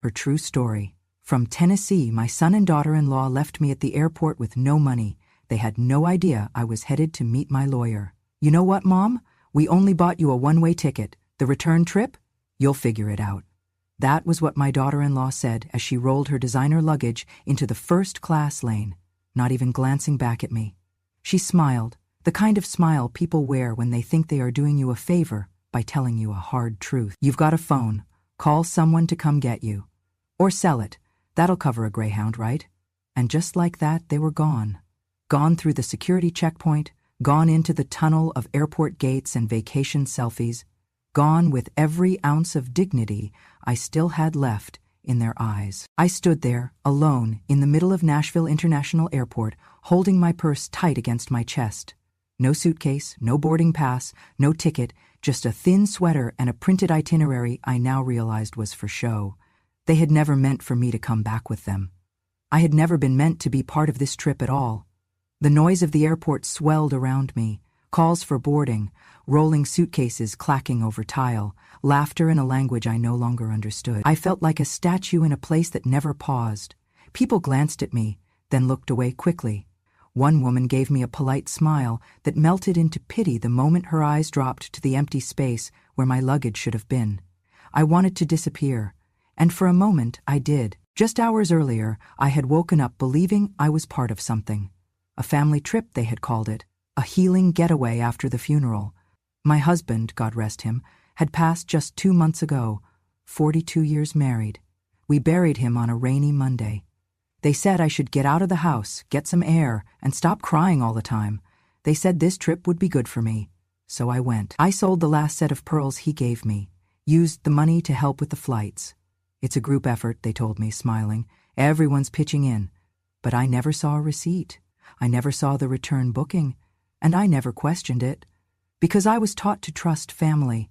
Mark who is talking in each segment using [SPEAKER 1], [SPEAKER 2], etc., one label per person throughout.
[SPEAKER 1] Her true story. From Tennessee, my son and daughter-in-law left me at the airport with no money. They had no idea I was headed to meet my lawyer. You know what, Mom? We only bought you a one-way ticket. The return trip? You'll figure it out. That was what my daughter-in-law said as she rolled her designer luggage into the first-class lane, not even glancing back at me. She smiled, the kind of smile people wear when they think they are doing you a favor by telling you a hard truth. You've got a phone. Call someone to come get you. Or sell it. That'll cover a Greyhound, right? And just like that, they were gone. Gone through the security checkpoint, gone into the tunnel of airport gates and vacation selfies, gone with every ounce of dignity I still had left in their eyes. I stood there, alone, in the middle of Nashville International Airport, holding my purse tight against my chest. No suitcase, no boarding pass, no ticket, just a thin sweater and a printed itinerary I now realized was for show. They had never meant for me to come back with them. I had never been meant to be part of this trip at all. The noise of the airport swelled around me, calls for boarding, rolling suitcases clacking over tile, laughter in a language I no longer understood. I felt like a statue in a place that never paused. People glanced at me, then looked away quickly. One woman gave me a polite smile that melted into pity the moment her eyes dropped to the empty space where my luggage should have been. I wanted to disappear. And for a moment, I did. Just hours earlier, I had woken up believing I was part of something. A family trip, they had called it. A healing getaway after the funeral. My husband, God rest him, had passed just 2 months ago, 42 years married. We buried him on a rainy Monday. They said I should get out of the house, get some air, and stop crying all the time. They said this trip would be good for me. So I went. I sold the last set of pearls he gave me, used the money to help with the flights. It's a group effort, they told me, smiling. Everyone's pitching in. But I never saw a receipt. I never saw the return booking. And I never questioned it. Because I was taught to trust family,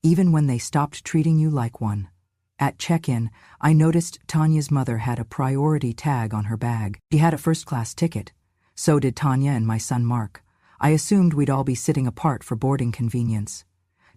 [SPEAKER 1] even when they stopped treating you like one. At check-in, I noticed Tanya's mother had a priority tag on her bag. She had a first-class ticket. So did Tanya and my son Mark. I assumed we'd all be sitting apart for boarding convenience.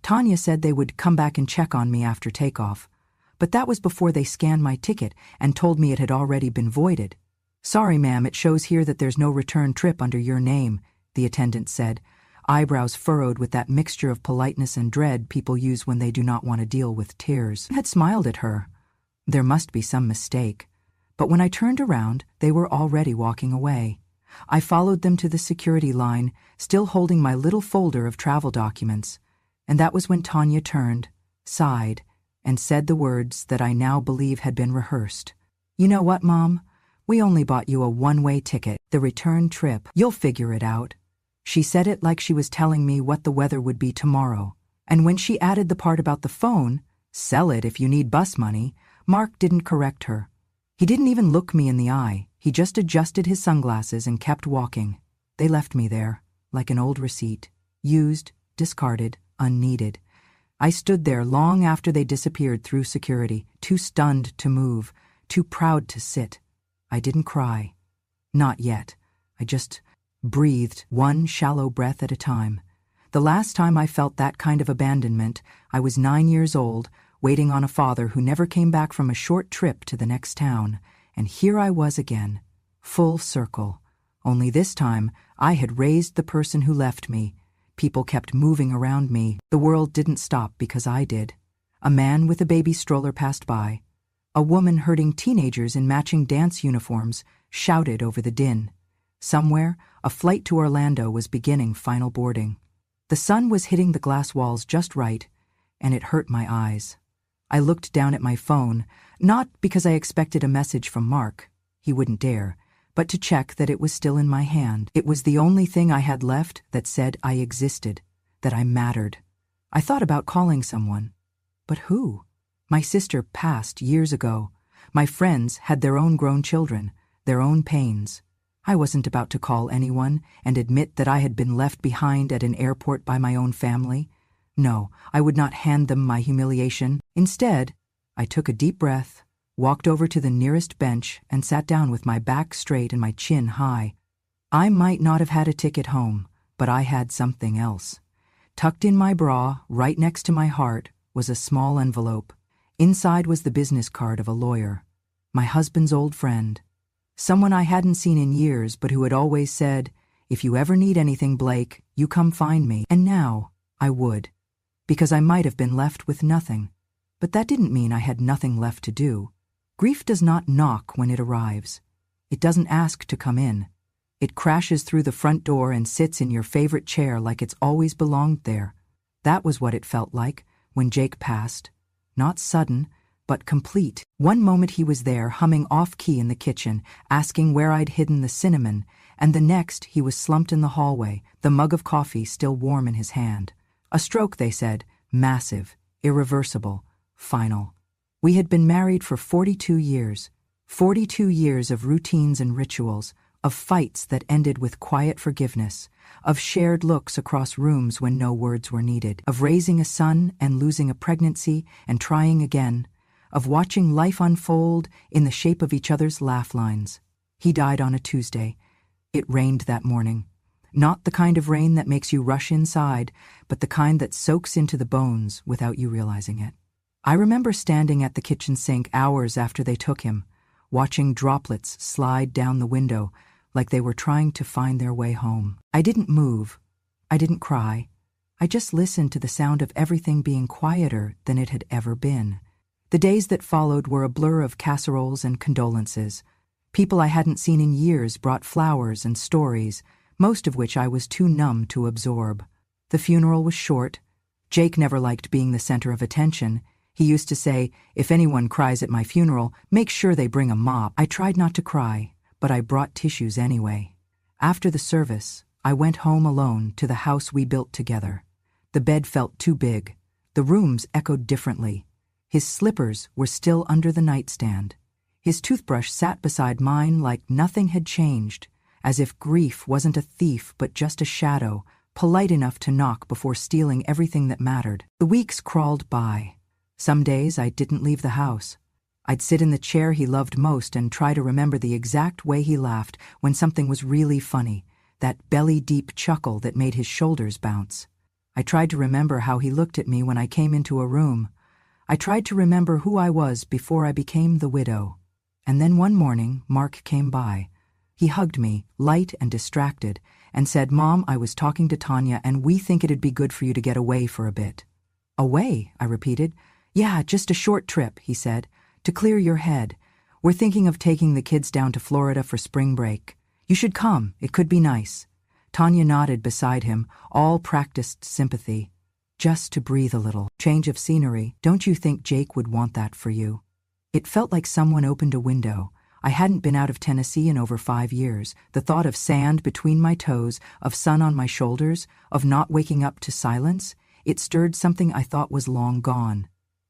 [SPEAKER 1] Tanya said they would come back and check on me after takeoff. But that was before they scanned my ticket and told me it had already been voided. Sorry, ma'am, it shows here that there's no return trip under your name, the attendant said, eyebrows furrowed with that mixture of politeness and dread people use when they do not want to deal with tears. I had smiled at her. There must be some mistake. But when I turned around, they were already walking away. I followed them to the security line, still holding my little folder of travel documents. And that was when Tanya turned, sighed, and said the words that I now believe had been rehearsed. You know what, Mom? We only bought you a one-way ticket, the return trip. You'll figure it out. She said it like she was telling me what the weather would be tomorrow. And when she added the part about the phone, sell it if you need bus money, Mark didn't correct her. He didn't even look me in the eye. He just adjusted his sunglasses and kept walking. They left me there, like an old receipt. Used, discarded, unneeded. I stood there long after they disappeared through security, too stunned to move, too proud to sit. I didn't cry. Not yet. I just breathed one shallow breath at a time. The last time I felt that kind of abandonment, I was 9 years old, waiting on a father who never came back from a short trip to the next town. And here I was again, full circle. Only this time, I had raised the person who left me. People kept moving around me. The world didn't stop because I did. A man with a baby stroller passed by. A woman herding teenagers in matching dance uniforms shouted over the din. Somewhere, a flight to Orlando was beginning final boarding. The sun was hitting the glass walls just right, and it hurt my eyes. I looked down at my phone, not because I expected a message from Mark. He wouldn't dare. But to check that it was still in my hand. It was the only thing I had left that said I existed, that I mattered. I thought about calling someone. But who? My sister passed years ago. My friends had their own grown children, their own pains. I wasn't about to call anyone and admit that I had been left behind at an airport by my own family. No, I would not hand them my humiliation. Instead, I took a deep breath, walked over to the nearest bench, and sat down with my back straight and my chin high. I might not have had a ticket home, but I had something else. Tucked in my bra, right next to my heart, was a small envelope. Inside was the business card of a lawyer, my husband's old friend, someone I hadn't seen in years but who had always said, "If you ever need anything, Blake, you come find me." And now I would, because I might have been left with nothing. But that didn't mean I had nothing left to do. Grief does not knock when it arrives. It doesn't ask to come in. It crashes through the front door and sits in your favorite chair like it's always belonged there. That was what it felt like when Jake passed. Not sudden, but complete. One moment he was there, humming off-key in the kitchen, asking where I'd hidden the cinnamon, and the next he was slumped in the hallway, the mug of coffee still warm in his hand. A stroke, they said, massive, irreversible, final. We had been married for 42 years. 42 years of routines and rituals, of fights that ended with quiet forgiveness, of shared looks across rooms when no words were needed, of raising a son and losing a pregnancy and trying again, of watching life unfold in the shape of each other's laugh lines. He died on a Tuesday. It rained that morning. Not the kind of rain that makes you rush inside, but the kind that soaks into the bones without you realizing it. I remember standing at the kitchen sink hours after they took him, watching droplets slide down the window like they were trying to find their way home. I didn't move. I didn't cry. I just listened to the sound of everything being quieter than it had ever been. The days that followed were a blur of casseroles and condolences. People I hadn't seen in years brought flowers and stories, most of which I was too numb to absorb. The funeral was short. Jake never liked being the center of attention. He used to say, "If anyone cries at my funeral, make sure they bring a mop." I tried not to cry, but I brought tissues anyway. After the service, I went home alone to the house we built together. The bed felt too big. The rooms echoed differently. His slippers were still under the nightstand. His toothbrush sat beside mine like nothing had changed, as if grief wasn't a thief but just a shadow, polite enough to knock before stealing everything that mattered. The weeks crawled by. Some days I didn't leave the house. I'd sit in the chair he loved most and try to remember the exact way he laughed when something was really funny, that belly-deep chuckle that made his shoulders bounce. I tried to remember how he looked at me when I came into a room. I tried to remember who I was before I became the widow. And then one morning, Mark came by. He hugged me, light and distracted, and said, "Mom, I was talking to Tanya and we think it'd be good for you to get away for a bit." "Away?" I repeated. "Yeah, just a short trip," he said, "to clear your head. We're thinking of taking the kids down to Florida for spring break. You should come, it could be nice." Tanya nodded beside him, all practiced sympathy. "Just to breathe a little. Change of scenery. Don't you think Jake would want that for you?" It felt like someone opened a window. I hadn't been out of Tennessee in over 5 years. The thought of sand between my toes, of sun on my shoulders, of not waking up to silence, it stirred something I thought was long gone.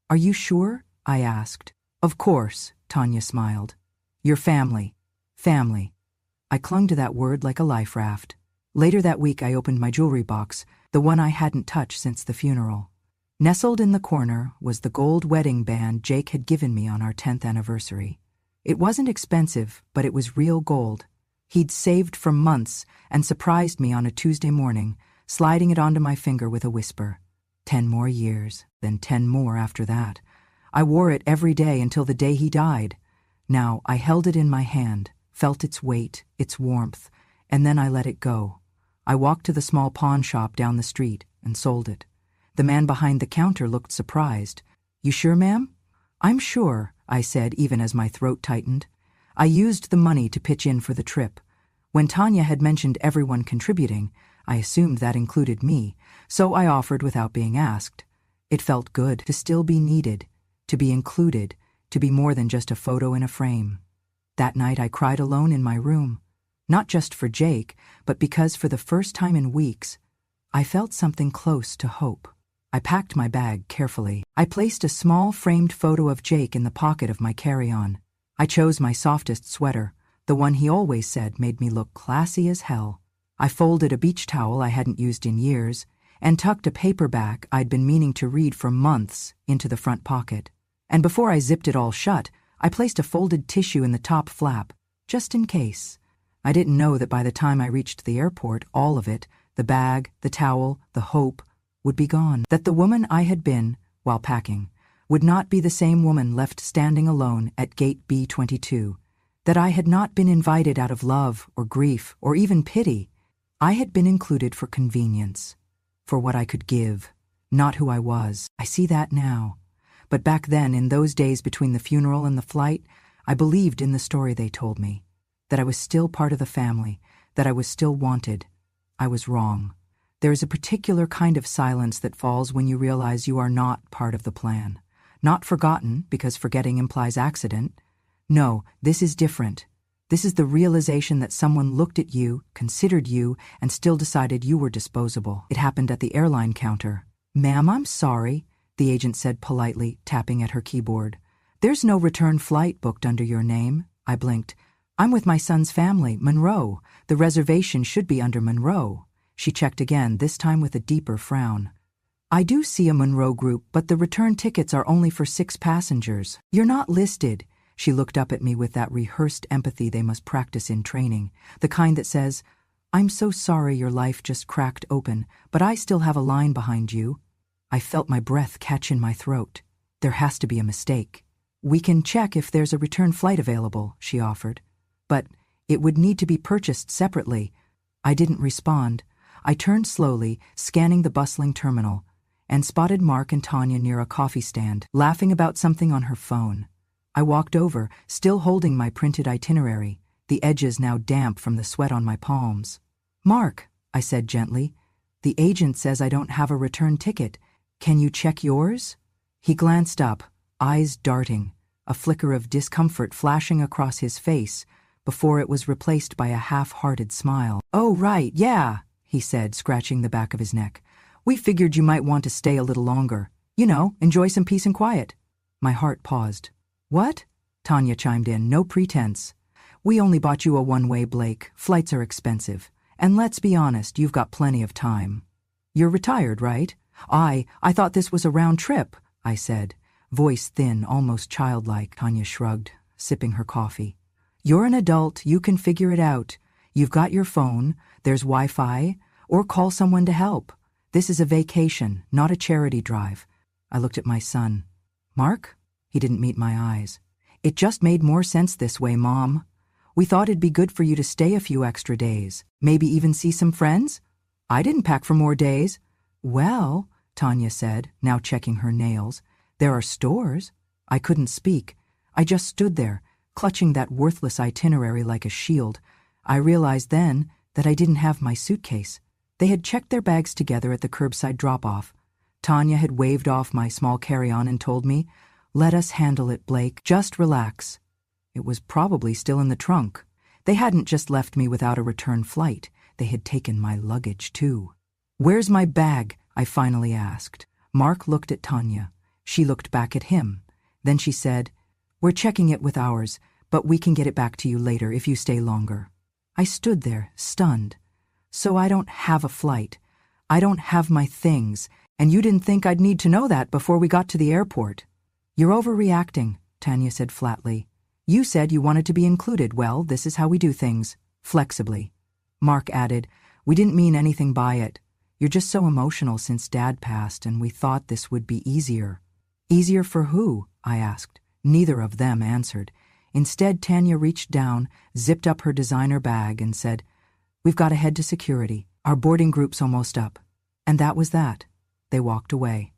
[SPEAKER 1] "Are you sure?" I asked. "Of course," Tanya smiled. "Your family." Family. I clung to that word like a life raft. Later that week I opened my jewelry box, the one I hadn't touched since the funeral. Nestled in the corner was the gold wedding band Jake had given me on our 10th anniversary. It wasn't expensive, but it was real gold. He'd saved for months and surprised me on a Tuesday morning, sliding it onto my finger with a whisper. 10 more years, then 10 more after that. I wore it every day until the day he died. Now I held it in my hand, felt its weight, its warmth, and then I let it go. I walked to the small pawn shop down the street and sold it. The man behind the counter looked surprised. "You sure, ma'am?" "I'm sure," I said, even as my throat tightened. I used the money to pitch in for the trip. When Tanya had mentioned everyone contributing, I assumed that included me, so I offered without being asked. It felt good to still be needed, to be included, to be more than just a photo in a frame. That night I cried alone in my room, not just for Jake, but because for the first time in weeks, I felt something close to hope. I packed my bag carefully. I placed a small framed photo of Jake in the pocket of my carry-on. I chose my softest sweater, the one he always said made me look classy as hell. I folded a beach towel I hadn't used in years and tucked a paperback I'd been meaning to read for months into the front pocket. And before I zipped it all shut, I placed a folded tissue in the top flap, just in case. I didn't know that by the time I reached the airport, all of it, the bag, the towel, the hope, would be gone. That the woman I had been, while packing, would not be the same woman left standing alone at gate B22, that I had not been invited out of love or grief or even pity. I had been included for convenience, for what I could give, not who I was. I see that now. But back then, in those days between the funeral and the flight, I believed in the story they told me, that I was still part of the family, that I was still wanted. I was wrong. There is a particular kind of silence that falls when you realize you are not part of the plan. Not forgotten, because forgetting implies accident. No, this is different. This is the realization that someone looked at you, considered you, and still decided you were disposable. It happened at the airline counter. "Ma'am, I'm sorry," the agent said politely, tapping at her keyboard. "There's no return flight booked under your name." I blinked. "I'm with my son's family, Monroe. The reservation should be under Monroe." She checked again, this time with a deeper frown. "I do see a Monroe group, but the return tickets are only for 6 passengers. You're not listed." She looked up at me with that rehearsed empathy they must practice in training, the kind that says, "I'm so sorry your life just cracked open, but I still have a line behind you." I felt my breath catch in my throat. There has to be a mistake. "We can check if there's a return flight available," she offered. "But it would need to be purchased separately." I didn't respond. I turned slowly, scanning the bustling terminal, and spotted Mark and Tanya near a coffee stand, laughing about something on her phone. I walked over, still holding my printed itinerary, the edges now damp from the sweat on my palms. "Mark," I said gently, "the agent says I don't have a return ticket. Can you check yours?" He glanced up, eyes darting, a flicker of discomfort flashing across his face before it was replaced by a half-hearted smile. "Oh, right, yeah," he said, scratching the back of his neck. "We figured you might want to stay a little longer. You know, enjoy some peace and quiet." My heart paused. "What?" Tanya chimed in, no pretense. "We only bought you a one-way, Blake. Flights are expensive. And let's be honest, you've got plenty of time. You're retired, right?" I thought this was a round trip," I said, voice thin, almost childlike. Tanya shrugged, sipping her coffee. "You're an adult, you can figure it out. You've got your phone, there's Wi-Fi, or call someone to help. This is a vacation, not a charity drive." I looked at my son. "Mark?" He didn't meet my eyes. "It just made more sense this way, Mom. We thought it'd be good for you to stay a few extra days, maybe even see some friends. I didn't pack for more days." "Well," Tanya said, now checking her nails, "there are stores." I couldn't speak. I just stood there, clutching that worthless itinerary like a shield. I realized then that I didn't have my suitcase. They had checked their bags together at the curbside drop-off. Tanya had waved off my small carry-on and told me, "Let us handle it, Blake. Just relax." It was probably still in the trunk. They hadn't just left me without a return flight. They had taken my luggage, too. "Where's my bag?" I finally asked. Mark looked at Tanya. She looked back at him. Then she said, "We're checking it with ours, but we can get it back to you later if you stay longer." I stood there, stunned. "So I don't have a flight. I don't have my things, and you didn't think I'd need to know that before we got to the airport." "You're overreacting," Tanya said flatly. "You said you wanted to be included. Well, this is how we do things, flexibly." Mark added, "We didn't mean anything by it. You're just so emotional since Dad passed, and we thought this would be easier." "Easier for who?" I asked. Neither of them answered. Instead, Tanya reached down, zipped up her designer bag, and said, "We've got to head to security. Our boarding group's almost up." And that was that. They walked away.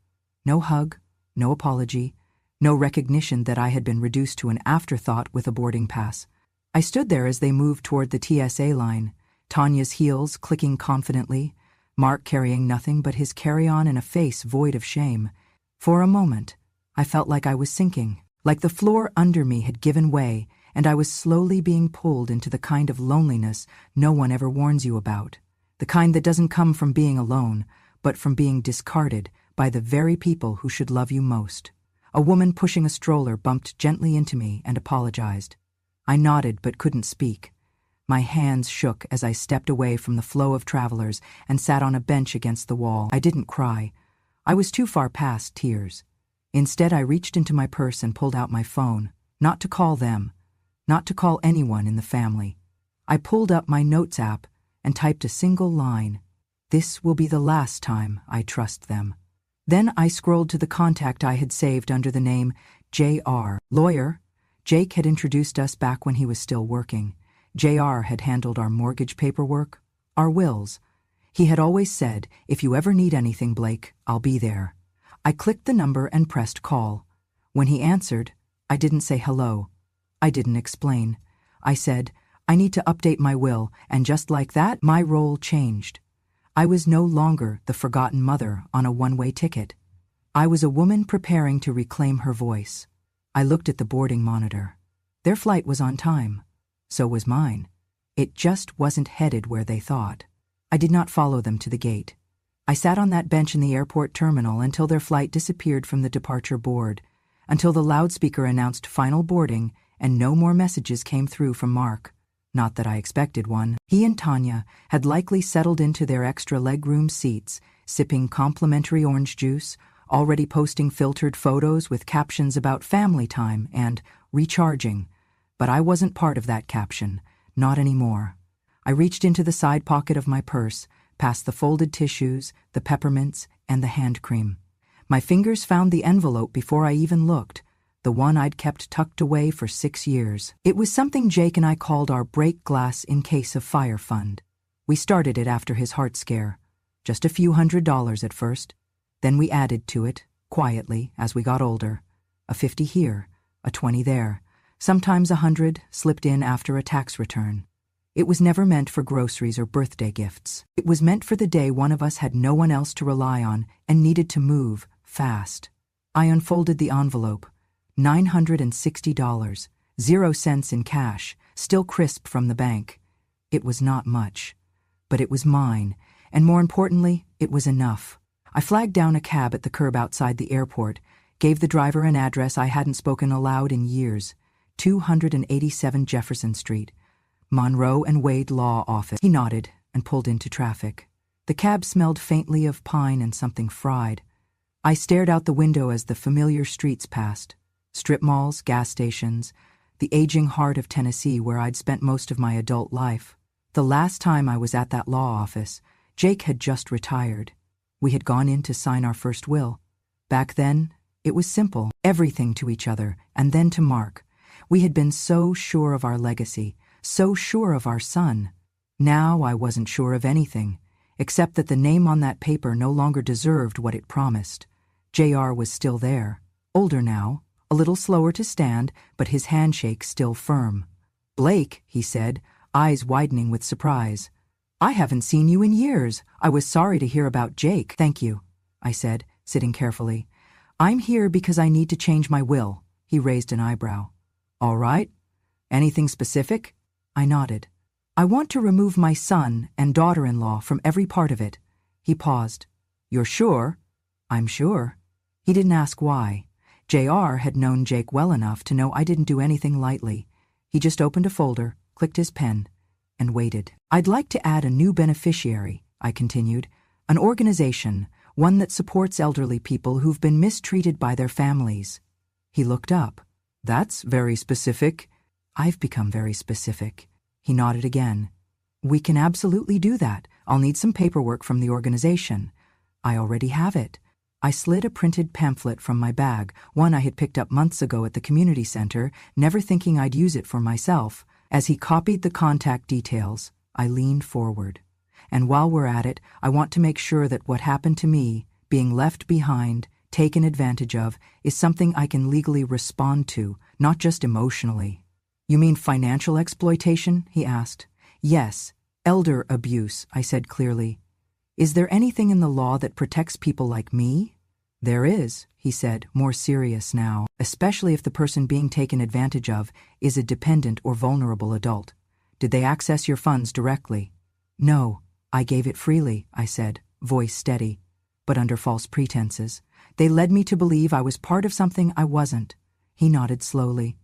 [SPEAKER 1] No hug, no apology, no recognition that I had been reduced to an afterthought with a boarding pass. I stood there as they moved toward the TSA line, Tanya's heels clicking confidently, Mark carrying nothing but his carry-on and a face void of shame. For a moment, I felt like I was sinking, like the floor under me had given way, and I was slowly being pulled into the kind of loneliness no one ever warns you about, the kind that doesn't come from being alone, but from being discarded by the very people who should love you most. A woman pushing a stroller bumped gently into me and apologized. I nodded but couldn't speak. My hands shook as I stepped away from the flow of travelers and sat on a bench against the wall. I didn't cry. I was too far past tears. Instead, I reached into my purse and pulled out my phone, not to call them, not to call anyone in the family. I pulled up my notes app and typed a single line. "This will be the last time I trust them." Then I scrolled to the contact I had saved under the name J.R. Lawyer. Jake had introduced us back when he was still working. J.R. had handled our mortgage paperwork, our wills. He had always said, "If you ever need anything, Blake, I'll be there." I clicked the number and pressed call. When he answered, I didn't say hello. I didn't explain. I said, "I need to update my will," and just like that, my role changed. I was no longer the forgotten mother on a one-way ticket. I was a woman preparing to reclaim her voice. I looked at the boarding monitor. Their flight was on time. So was mine. It just wasn't headed where they thought. I did not follow them to the gate. I sat on that bench in the airport terminal until their flight disappeared from the departure board, until the loudspeaker announced final boarding and no more messages came through from Mark. Not that I expected one. He and Tanya had likely settled into their extra legroom seats, sipping complimentary orange juice, already posting filtered photos with captions about family time and recharging. But I wasn't part of that caption. Not anymore. I reached into the side pocket of my purse, past the folded tissues, the peppermints, and the hand cream. My fingers found the envelope before I even looked, the one I'd kept tucked away for 6 years. It was something Jake and I called our break glass in case of fire fund. We started it after his heart scare. Just a few $100s at first. Then we added to it, quietly, as we got older. A 50 here, a 20 there. Sometimes 100 slipped in after a tax return. It was never meant for groceries or birthday gifts. It was meant for the day one of us had no one else to rely on and needed to move fast. I unfolded the envelope. $960, 0 cents in cash, still crisp from the bank. It was not much, but it was mine, and more importantly, it was enough. I flagged down a cab at the curb outside the airport, gave the driver an address I hadn't spoken aloud in years, 287 Jefferson Street, Monroe and Wade Law Office. He nodded and pulled into traffic. The cab smelled faintly of pine and something fried. I stared out the window as the familiar streets passed. Strip malls, gas stations, the aging heart of Tennessee where I'd spent most of my adult life. The last time I was at that law office, Jake had just retired. We had gone in to sign our first will. Back then, it was simple, everything to each other, and then to Mark. We had been so sure of our legacy, so sure of our son. Now I wasn't sure of anything, except that the name on that paper no longer deserved what it promised. JR was still there, older now, a little slower to stand, but his handshake still firm. "Blake," he said, eyes widening with surprise. "I haven't seen you in years. I was sorry to hear about Jake." "Thank you," I said, sitting carefully. "I'm here because I need to change my will." He raised an eyebrow. "All right. Anything specific?" I nodded. "I want to remove my son and daughter-in-law from every part of it." He paused. "You're sure?" "I'm sure." He didn't ask why. JR had known Jake well enough to know I didn't do anything lightly. He just opened a folder, clicked his pen, and waited. "I'd like to add a new beneficiary," I continued. "An organization, one that supports elderly people who've been mistreated by their families." He looked up. "That's very specific." "I've become very specific." He nodded again. "We can absolutely do that. I'll need some paperwork from the organization." "I already have it." I slid a printed pamphlet from my bag, one I had picked up months ago at the community center, never thinking I'd use it for myself. As he copied the contact details, I leaned forward. "And while we're at it, I want to make sure that what happened to me, being left behind, taken advantage of, is something I can legally respond to, not just emotionally." "You mean financial exploitation?" he asked. "Yes, elder abuse," I said clearly. "Is there anything in the law that protects people like me?" "There is," he said, more serious now, "especially if the person being taken advantage of is a dependent or vulnerable adult. Did they access your funds directly?" "No, I gave it freely," I said, voice steady, "but under false pretenses. They led me to believe I was part of something I wasn't." He nodded slowly.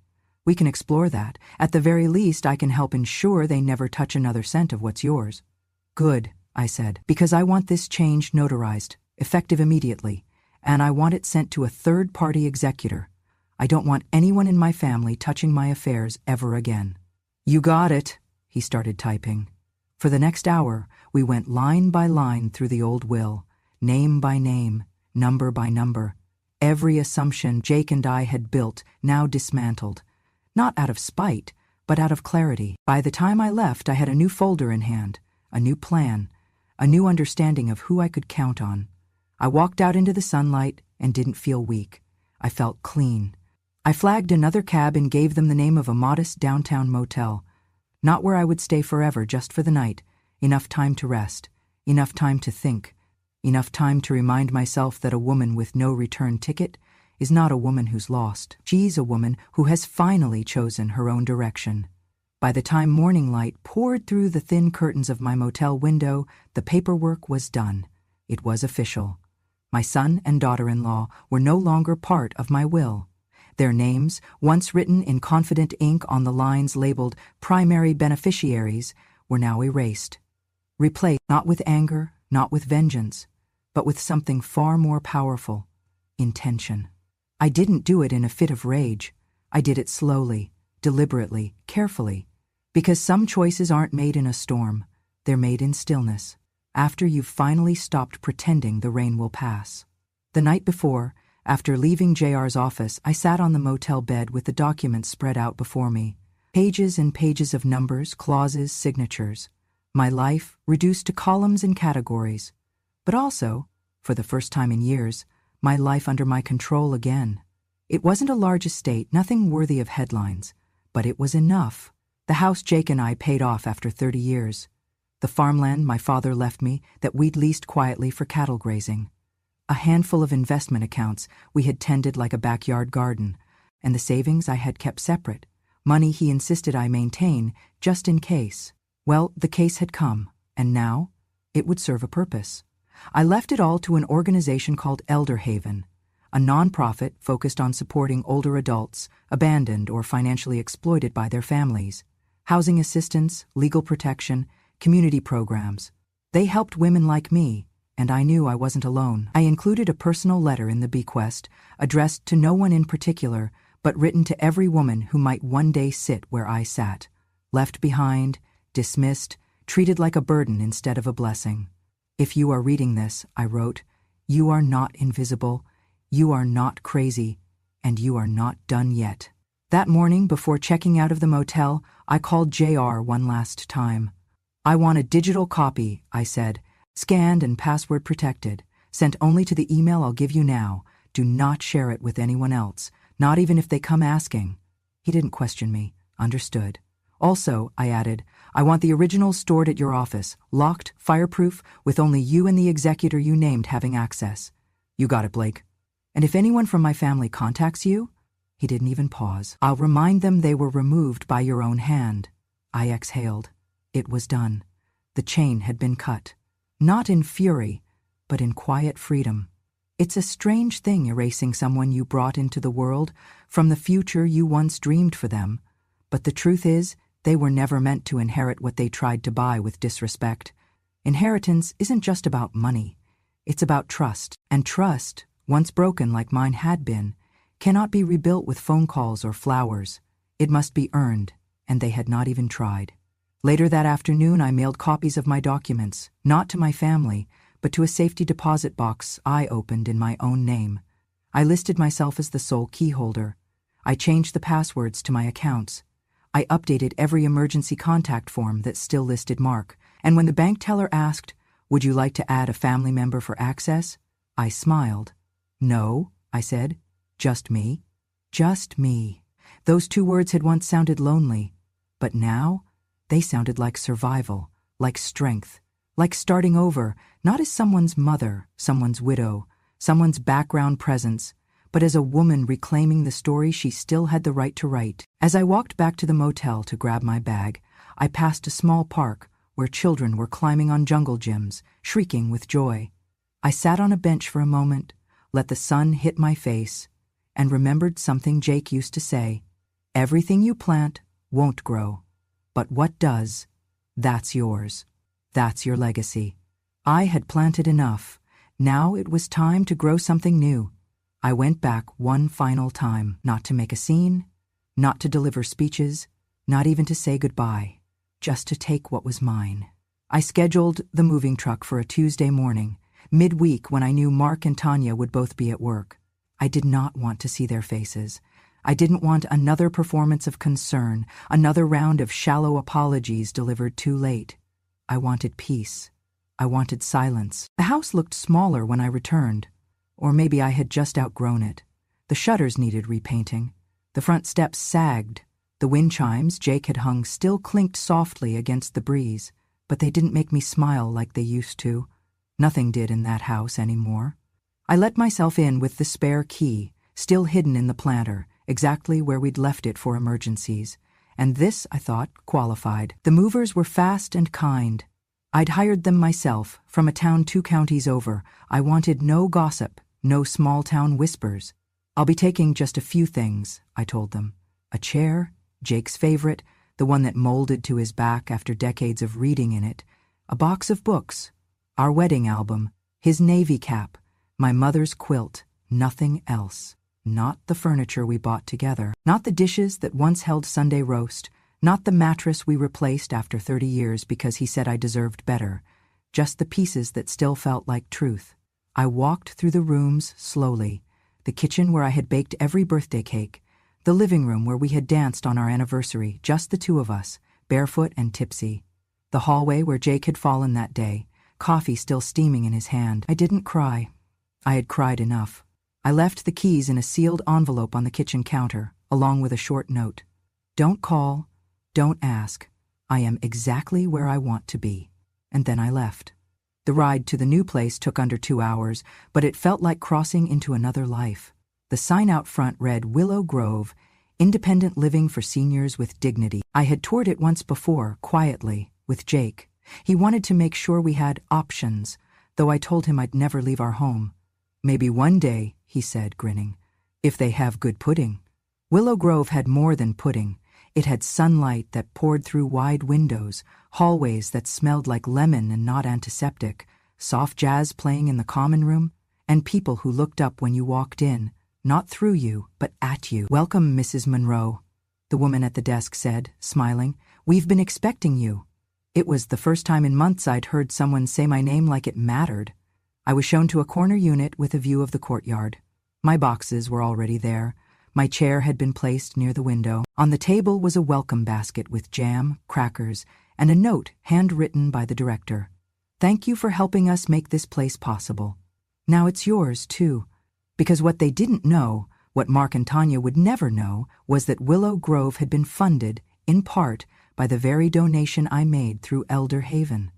[SPEAKER 1] "We can explore that. At the very least, I can help ensure they never touch another cent of what's yours." "Good," I said, "because I want this change notarized, effective immediately, and I want it sent to a third-party executor. I don't want anyone in my family touching my affairs ever again." "You got it," he started typing. For the next hour, we went line by line through the old will, name by name, number by number. Every assumption Jake and I had built now dismantled. Not out of spite, but out of clarity. By the time I left, I had a new folder in hand, a new plan, a new understanding of who I could count on. I walked out into the sunlight and didn't feel weak. I felt clean. I flagged another cab and gave them the name of a modest downtown motel. Not where I would stay forever, just for the night. Enough time to rest. Enough time to think. Enough time to remind myself that a woman with no return ticket is not a woman who's lost. She's a woman who has finally chosen her own direction. By the time morning light poured through the thin curtains of my motel window, the paperwork was done. It was official. My son and daughter-in-law were no longer part of my will. Their names, once written in confident ink on the lines labeled primary beneficiaries, were now erased. Replaced not with anger, not with vengeance, but with something far more powerful: intention. I didn't do it in a fit of rage. I did it slowly, deliberately, carefully. Because some choices aren't made in a storm, they're made in stillness, after you've finally stopped pretending the rain will pass. The night before, after leaving JR's office, I sat on the motel bed with the documents spread out before me. Pages and pages of numbers, clauses, signatures. My life reduced to columns and categories. But also, for the first time in years, my life under my control again. It wasn't a large estate, nothing worthy of headlines, but it was enough. The house Jake and I paid off after 30 years. The farmland my father left me that we'd leased quietly for cattle grazing. A handful of investment accounts we had tended like a backyard garden, and the savings I had kept separate, money he insisted I maintain just in case. Well, the case had come, and now it would serve a purpose. I left it all to an organization called Elder Haven, a nonprofit focused on supporting older adults abandoned or financially exploited by their families. Housing assistance, legal protection, community programs. They helped women like me, and I knew I wasn't alone. I included a personal letter in the bequest, addressed to no one in particular, but written to every woman who might one day sit where I sat. Left behind, dismissed, treated like a burden instead of a blessing. If you are reading this, I wrote, you are not invisible, you are not crazy, and you are not done yet. That morning, before checking out of the motel, I called JR one last time. I want a digital copy, I said, scanned and password protected, sent only to the email I'll give you now. Do not share it with anyone else, not even if they come asking. He didn't question me. Understood. Also, I added, I want the original stored at your office, locked, fireproof, with only you and the executor you named having access. You got it, Blake. And if anyone from my family contacts you, he didn't even pause. I'll remind them they were removed by your own hand. I exhaled. It was done. The chain had been cut. Not in fury, but in quiet freedom. It's a strange thing erasing someone you brought into the world from the future you once dreamed for them. But the truth is, they were never meant to inherit what they tried to buy with disrespect. Inheritance isn't just about money. It's about trust. And trust, once broken like mine had been, cannot be rebuilt with phone calls or flowers. It must be earned, and they had not even tried. Later that afternoon, I mailed copies of my documents, not to my family, but to a safety deposit box I opened in my own name. I listed myself as the sole key holder. I changed the passwords to my accounts. I updated every emergency contact form that still listed Mark, and when the bank teller asked, "Would you like to add a family member for access?" I smiled. "No," I said. "Just me." Just me. Those two words had once sounded lonely, but now they sounded like survival, like strength, like starting over, not as someone's mother, someone's widow, someone's background presence, but as a woman reclaiming the story she still had the right to write. As I walked back to the motel to grab my bag, I passed a small park where children were climbing on jungle gyms, shrieking with joy. I sat on a bench for a moment, let the sun hit my face, and remembered something Jake used to say, "Everything you plant won't grow, but what does, that's yours. That's your legacy." I had planted enough. Now it was time to grow something new. I went back one final time, not to make a scene, not to deliver speeches, not even to say goodbye, just to take what was mine. I scheduled the moving truck for a Tuesday morning, midweek when I knew Mark and Tanya would both be at work. I did not want to see their faces. I didn't want another performance of concern, another round of shallow apologies delivered too late. I wanted peace. I wanted silence. The house looked smaller when I returned, or maybe I had just outgrown it. The shutters needed repainting. The front steps sagged. The wind chimes Jake had hung still clinked softly against the breeze, but they didn't make me smile like they used to. Nothing did in that house anymore. I let myself in with the spare key, still hidden in the planter, exactly where we'd left it for emergencies. And this, I thought, qualified. The movers were fast and kind. I'd hired them myself, from a town 2 counties over. I wanted no gossip, no small-town whispers. I'll be taking just a few things, I told them. A chair, Jake's favorite, the one that molded to his back after decades of reading in it, a box of books, our wedding album, his navy cap, my mother's quilt, nothing else. Not the furniture we bought together, not the dishes that once held Sunday roast, not the mattress we replaced after 30 years because he said I deserved better, just the pieces that still felt like truth. I walked through the rooms slowly, the kitchen where I had baked every birthday cake, the living room where we had danced on our anniversary, just the two of us, barefoot and tipsy, the hallway where Jake had fallen that day, coffee still steaming in his hand. I didn't cry. I had cried enough. I left the keys in a sealed envelope on the kitchen counter, along with a short note. Don't call, don't ask. I am exactly where I want to be. And then I left. The ride to the new place took under 2 hours, but it felt like crossing into another life. The sign out front read Willow Grove, independent living for seniors with dignity. I had toured it once before, quietly, with Jake. He wanted to make sure we had options, though I told him I'd never leave our home. Maybe one day, he said, grinning, if they have good pudding. Willow Grove had more than pudding. It had sunlight that poured through wide windows, hallways that smelled like lemon and not antiseptic, soft jazz playing in the common room, and people who looked up when you walked in, not through you, but at you. Welcome, Mrs. Monroe, the woman at the desk said, smiling. We've been expecting you. It was the first time in months I'd heard someone say my name like it mattered. I was shown to a corner unit with a view of the courtyard. My boxes were already there. My chair had been placed near the window. On the table was a welcome basket with jam, crackers, and a note handwritten by the director. Thank you for helping us make this place possible. Now it's yours, too. Because what they didn't know, what Mark and Tanya would never know, was that Willow Grove had been funded, in part, by the very donation I made through Elder Haven.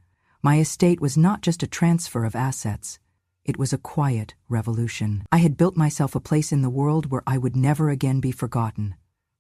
[SPEAKER 1] My estate was not just a transfer of assets. It was a quiet revolution. I had built myself a place in the world where I would never again be forgotten,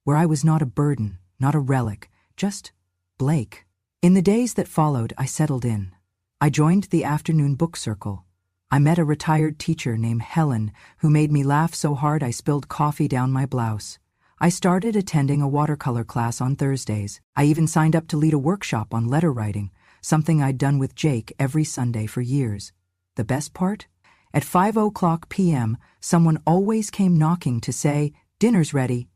[SPEAKER 1] where I was not a burden, not a relic, just Blake. In the days that followed, I settled in. I joined the afternoon book circle. I met a retired teacher named Helen who made me laugh so hard I spilled coffee down my blouse. I started attending a watercolor class on Thursdays. I even signed up to lead a workshop on letter writing, something I'd done with Jake every Sunday for years. The best part? At 5:00 p.m., someone always came knocking to say, dinner's ready.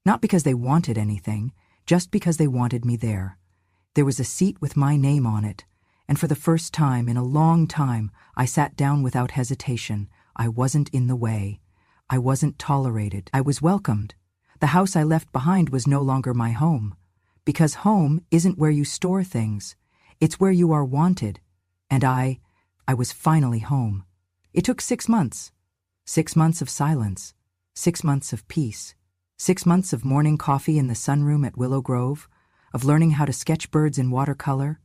[SPEAKER 1] Not because they wanted anything, just because they wanted me there. There was a seat with my name on it, and for the first time in a long time, I sat down without hesitation. I wasn't in the way. I wasn't tolerated. I was welcomed. The house I left behind was no longer my home. Because home isn't where you store things. It's where you are wanted. And I was finally home. It took 6 months. 6 months of silence. 6 months of peace. 6 months of morning coffee in the sunroom at Willow Grove, of learning how to sketch birds in watercolor,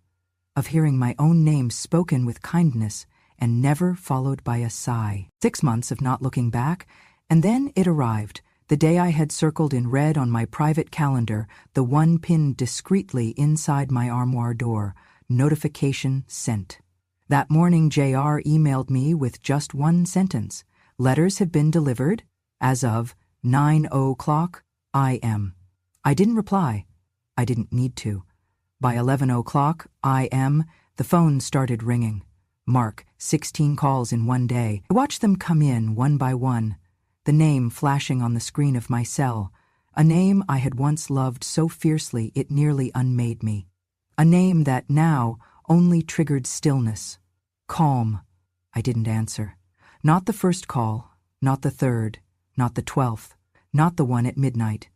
[SPEAKER 1] of hearing my own name spoken with kindness and never followed by a sigh. 6 months of not looking back, and then it arrived, the day I had circled in red on my private calendar, the one pinned discreetly inside my armoire door, notification sent. That morning JR emailed me with just one sentence. Letters have been delivered as of 9:00 AM. I didn't reply. I didn't need to. By 11:00 AM, the phone started ringing. Mark, 16 calls in one day. I watched them come in one by one, the name flashing on the screen of my cell, a name I had once loved so fiercely it nearly unmade me. A name that now only triggered stillness. Calm. I didn't answer. Not the first call, not the third, not the 12th, not the one at midnight.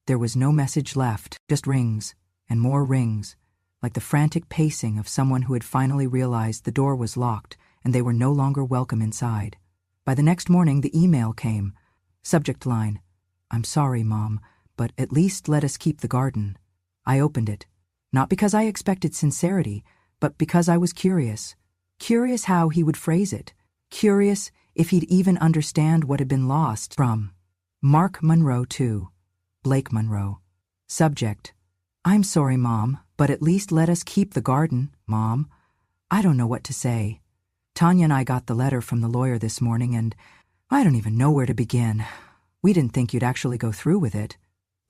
[SPEAKER 1] There was no message left, just rings, and more rings, like the frantic pacing of someone who had finally realized the door was locked and they were no longer welcome inside. By the next morning, the email came. Subject line, "I'm sorry, Mom, but at least let us keep the garden." I opened it, not because I expected sincerity, but because I was curious. Curious how he would phrase it. Curious if he'd even understand what had been lost. From Mark Monroe to Blake Monroe. Subject, "I'm sorry, Mom, but at least let us keep the garden, Mom." I don't know what to say. Tanya and I got the letter from the lawyer this morning, and I don't even know where to begin. We didn't think you'd actually go through with it.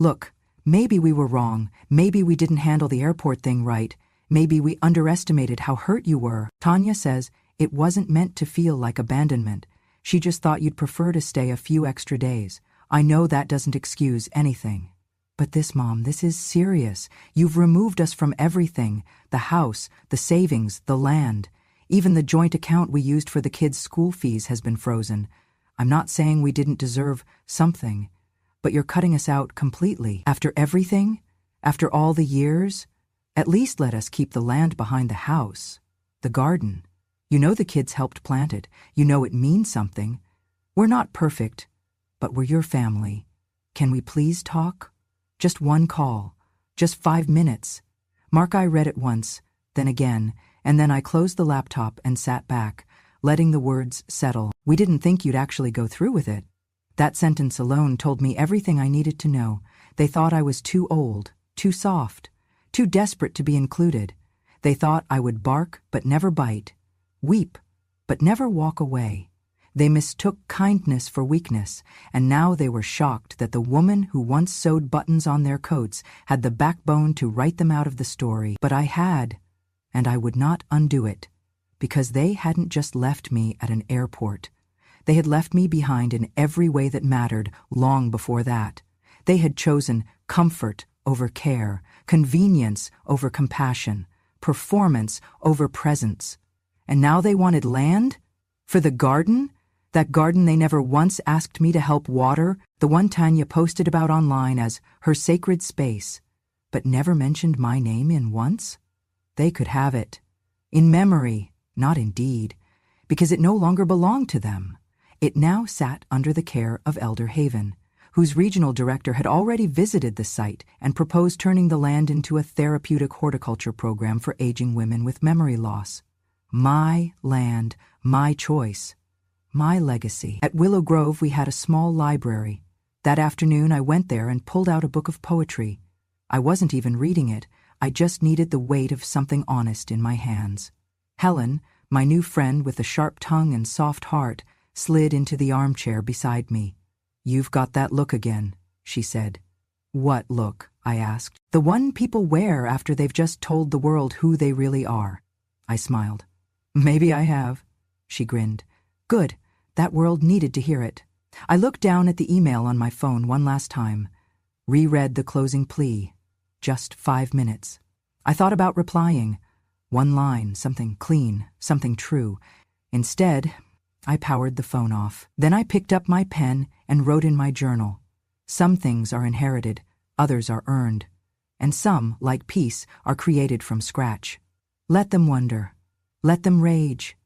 [SPEAKER 1] Look, maybe we were wrong. Maybe we didn't handle the airport thing right. Maybe we underestimated how hurt you were. Tanya says it wasn't meant to feel like abandonment. She just thought you'd prefer to stay a few extra days. I know that doesn't excuse anything. But this, Mom, this is serious. You've removed us from everything. The house, the savings, the land. Even the joint account we used for the kids' school fees has been frozen. I'm not saying we didn't deserve something, but you're cutting us out completely. After everything? After all the years? At least let us keep the land behind the house. The garden. You know the kids helped plant it. You know it means something. We're not perfect, but we're your family. Can we please talk? Just one call. Just 5 minutes. Mark, I read it once, then again, and then I closed the laptop and sat back, letting the words settle. We didn't think you'd actually go through with it. That sentence alone told me everything I needed to know. They thought I was too old, too soft, too desperate to be included. They thought I would bark but never bite, weep but never walk away. They mistook kindness for weakness, and now they were shocked that the woman who once sewed buttons on their coats had the backbone to write them out of the story. But I had, and I would not undo it, because they hadn't just left me at an airport. They had left me behind in every way that mattered long before that. They had chosen comfort over care, convenience over compassion, performance over presence. And now they wanted land? For the garden? That garden they never once asked me to help water, the one Tanya posted about online as her sacred space, but never mentioned my name in once? They could have it. In memory, not in deed, because it no longer belonged to them. It now sat under the care of Elder Haven, whose regional director had already visited the site and proposed turning the land into a therapeutic horticulture program for aging women with memory loss. My land, my choice, my legacy. At Willow Grove, we had a small library. That afternoon, I went there and pulled out a book of poetry. I wasn't even reading it. I just needed the weight of something honest in my hands. Helen, my new friend with the sharp tongue and soft heart, slid into the armchair beside me. "You've got that look again," she said. "What look?" I asked. "The one people wear after they've just told the world who they really are." I smiled. "Maybe I have." She grinned. "Good. That world needed to hear it." I looked down at the email on my phone one last time, reread the closing plea. Just 5 minutes. I thought about replying. One line, something clean, something true. Instead, I powered the phone off. Then I picked up my pen and wrote in my journal. Some things are inherited, others are earned, and some, like peace, are created from scratch. Let them wonder. Let them rage.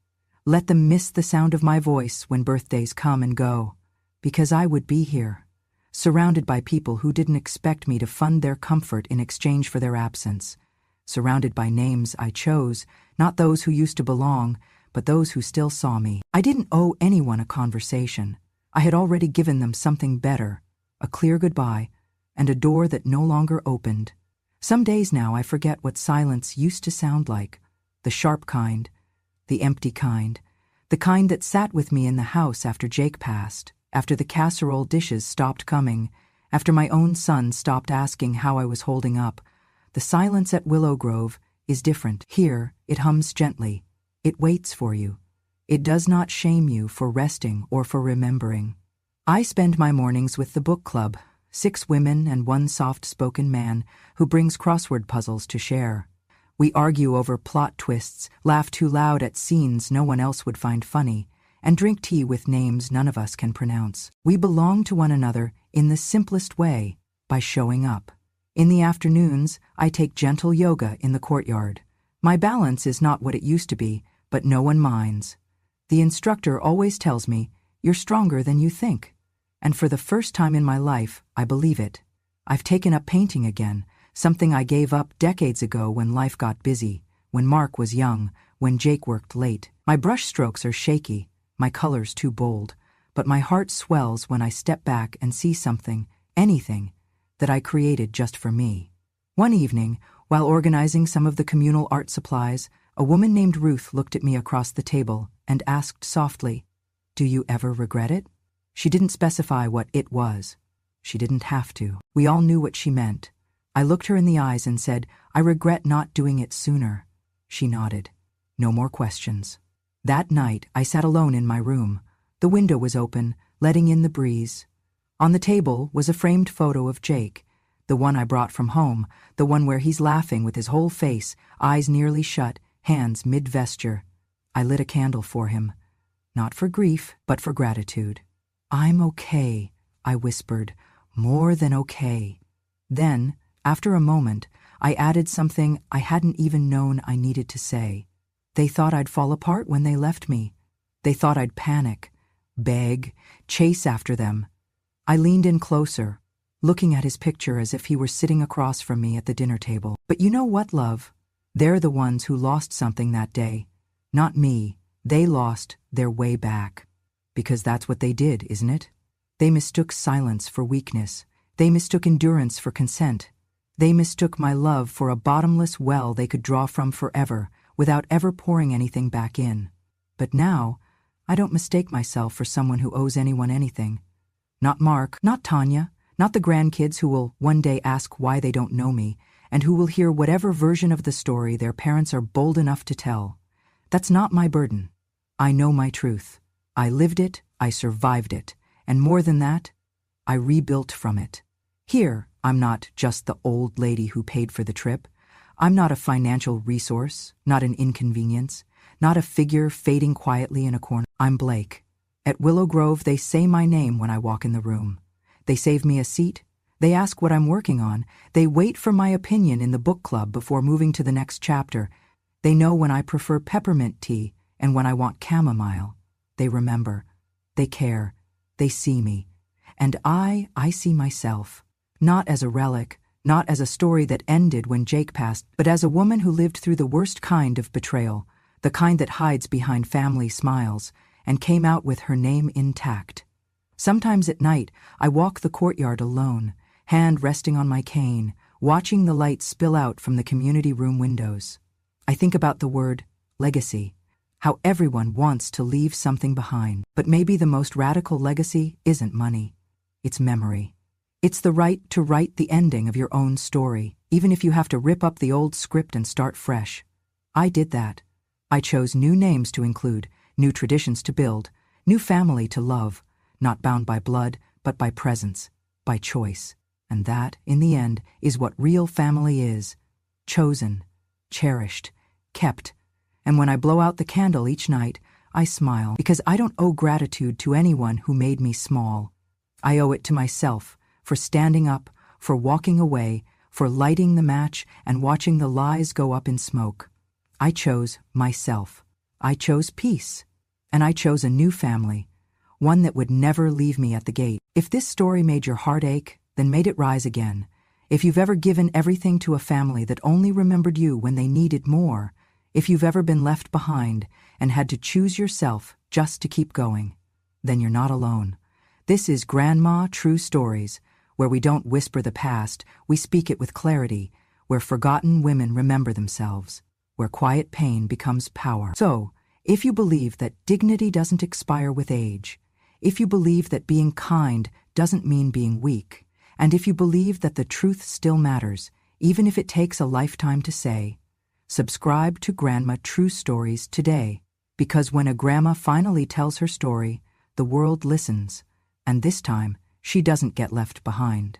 [SPEAKER 1] Let them miss the sound of my voice when birthdays come and go, because I would be here, surrounded by people who didn't expect me to fund their comfort in exchange for their absence, surrounded by names I chose, not those who used to belong, but those who still saw me. I didn't owe anyone a conversation. I had already given them something better, a clear goodbye, and a door that no longer opened. Some days now I forget what silence used to sound like, the sharp kind, the empty kind, the kind that sat with me in the house after Jake passed, after the casserole dishes stopped coming, after my own son stopped asking how I was holding up. The silence at Willow Grove is different. Here, it hums gently. It waits for you. It does not shame you for resting or for remembering. I spend my mornings with the book club, 6 women and 1 soft-spoken man who brings crossword puzzles to share. We argue over plot twists, laugh too loud at scenes no one else would find funny, and drink tea with names none of us can pronounce. We belong to one another in the simplest way, by showing up. In the afternoons, I take gentle yoga in the courtyard. My balance is not what it used to be, but no one minds. The instructor always tells me, "You're stronger than you think." And for the first time in my life, I believe it. I've taken up painting again, something I gave up decades ago when life got busy, when Mark was young, when Jake worked late. My brush strokes are shaky, my colors too bold, but my heart swells when I step back and see something, anything, that I created just for me. One evening, while organizing some of the communal art supplies, a woman named Ruth looked at me across the table and asked softly, "Do you ever regret it?" She didn't specify what it was. She didn't have to. We all knew what she meant. I looked her in the eyes and said, "I regret not doing it sooner." She nodded. No more questions. That night, I sat alone in my room. The window was open, letting in the breeze. On the table was a framed photo of Jake, the one I brought from home, the one where he's laughing with his whole face, eyes nearly shut, hands mid-vesture. I lit a candle for him. Not for grief, but for gratitude. "I'm okay," I whispered, "more than okay." Then, after a moment, I added something I hadn't even known I needed to say. They thought I'd fall apart when they left me. They thought I'd panic, beg, chase after them. I leaned in closer, looking at his picture as if he were sitting across from me at the dinner table. "But you know what, love? They're the ones who lost something that day. Not me. They lost their way back. Because that's what they did, isn't it? They mistook silence for weakness. They mistook endurance for consent. They mistook my love for a bottomless well they could draw from forever, without ever pouring anything back in. But now, I don't mistake myself for someone who owes anyone anything. Not Mark, not Tanya, not the grandkids who will one day ask why they don't know me, and who will hear whatever version of the story their parents are bold enough to tell. That's not my burden. I know my truth. I lived it, I survived it, and more than that, I rebuilt from it. Here, I'm not just the old lady who paid for the trip. I'm not a financial resource, not an inconvenience, not a figure fading quietly in a corner. I'm Blake. At Willow Grove, they say my name when I walk in the room. They save me a seat. They ask what I'm working on. They wait for my opinion in the book club before moving to the next chapter. They know when I prefer peppermint tea and when I want chamomile. They remember. They care. They see me. And I see myself. Not as a relic, not as a story that ended when Jake passed, but as a woman who lived through the worst kind of betrayal, the kind that hides behind family smiles, and came out with her name intact. Sometimes at night, I walk the courtyard alone, hand resting on my cane, watching the light spill out from the community room windows. I think about the word legacy, how everyone wants to leave something behind. But maybe the most radical legacy isn't money. It's memory. It's the right to write the ending of your own story, even if you have to rip up the old script and start fresh. I did that. I chose new names to include, new traditions to build, new family to love, not bound by blood, but by presence, by choice. And that, in the end, is what real family is. Chosen, cherished, kept. And when I blow out the candle each night, I smile, because I don't owe gratitude to anyone who made me small. I owe it to myself, for standing up, for walking away, for lighting the match and watching the lies go up in smoke. I chose myself. I chose peace. And I chose a new family, one that would never leave me at the gate. If this story made your heart ache, then made it rise again. If you've ever given everything to a family that only remembered you when they needed more, if you've ever been left behind and had to choose yourself just to keep going, then you're not alone. This is Grandma True Stories, where we don't whisper the past, we speak it with clarity, where forgotten women remember themselves, where quiet pain becomes power. So, if you believe that dignity doesn't expire with age, if you believe that being kind doesn't mean being weak, and if you believe that the truth still matters, even if it takes a lifetime to say, subscribe to Grandma True Stories today, because when a grandma finally tells her story, the world listens, and this time, she doesn't get left behind.